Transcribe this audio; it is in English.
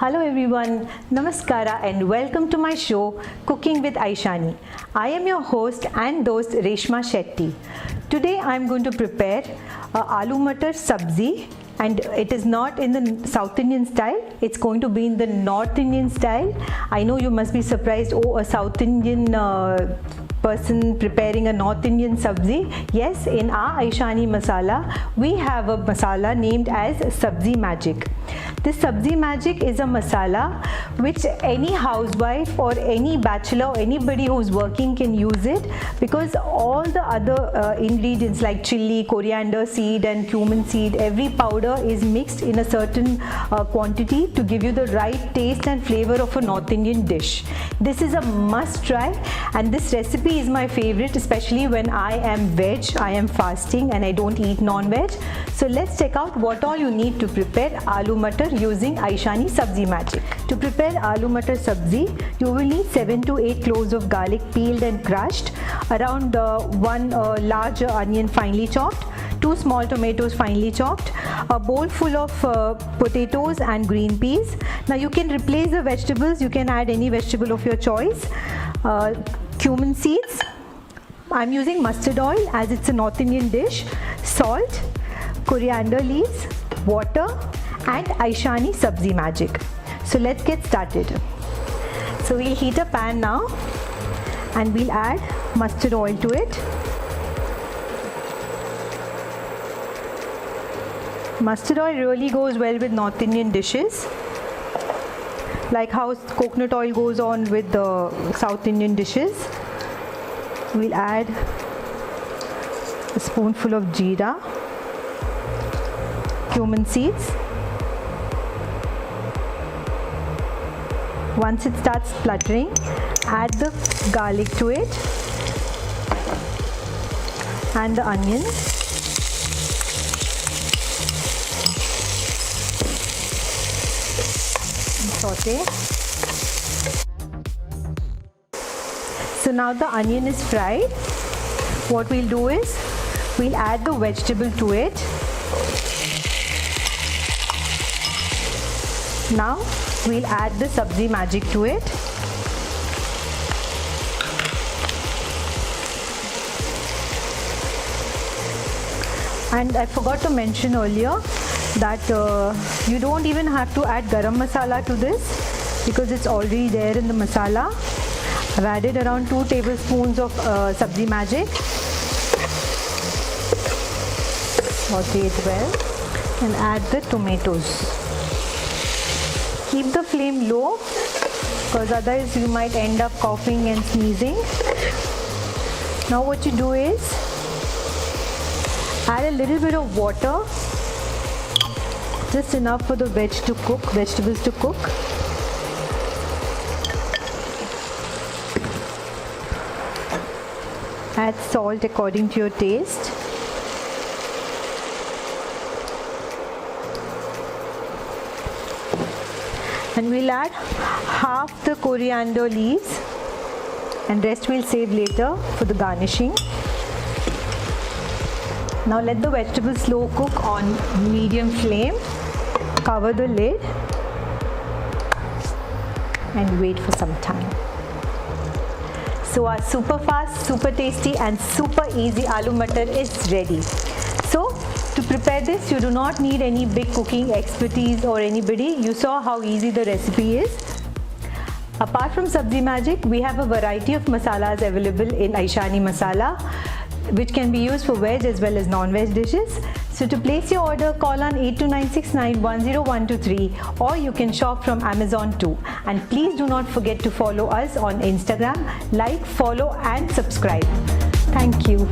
Hello everyone, Namaskara and welcome to my show Cooking with Aishani. I am your host and host Reshma Shetty. Today I am going to prepare aloo matar sabzi, and it is not in the South Indian style, it's going to be in the North Indian style. I know you must be surprised, oh, a South Indian person preparing a North Indian sabzi. Yes, in our Aishani masala, we have a masala named as Sabzi Magic. This Sabzi Magic is a masala which any housewife or any bachelor or anybody who's working can use it, because all the other ingredients like chili, coriander seed and cumin seed, every powder is mixed in a certain quantity to give you the right taste and flavor of a North Indian dish. This is a must try, and this recipe is my favorite, especially when I am veg, I am fasting and I don't eat non-veg. So let's check out what all you need to prepare aloo matar using Aishani Sabzi Magic. To prepare aloo matar sabzi, you will need 7 to 8 cloves of garlic peeled and crushed, around 1 large onion finely chopped, 2 small tomatoes finely chopped, a bowl full of potatoes and green peas. Now you can replace the vegetables, you can add any vegetable of your choice. Cumin seeds, I'm using mustard oil as it's a North Indian dish, salt, coriander leaves, water and Aishani Sabzi Magic. So let's get started. So we'll heat a pan now and we'll add mustard oil to it. Mustard oil really goes well with North Indian dishes, like how coconut oil goes on with the South Indian dishes. We'll add a spoonful of jeera, cumin seeds. Once it starts spluttering, add the garlic to it and the onions. Saute. So now the onion is fried. What we'll do is we'll add the vegetable to it. Now we'll add the Sabzi Magic to it. And I forgot to mention earlier that you don't even have to add garam masala to this, because it's already there in the masala. I've added around 2 tablespoons of Sabzi Magic. Saute it well and add the tomatoes. Keep the flame low, because otherwise you might end up coughing and sneezing. Now what you do is add a little bit of water, just enough for the vegetables to cook. Add salt according to your taste. And we'll add half the coriander leaves, and rest we'll save later for the garnishing. Now let the vegetables slow cook on medium flame. Cover the lid and wait for some time. So our super fast, super tasty and super easy aloo matar is ready. So to prepare this, you do not need any big cooking expertise or anybody. You saw how easy the recipe is. Apart from Sabzi Magic, we have a variety of masalas available in Aishani Masala, which can be used for veg as well as non-veg dishes. So to place your order, call on 8296910123, or you can shop from Amazon too. And please do not forget to follow us on Instagram, like, follow and subscribe. Thank you.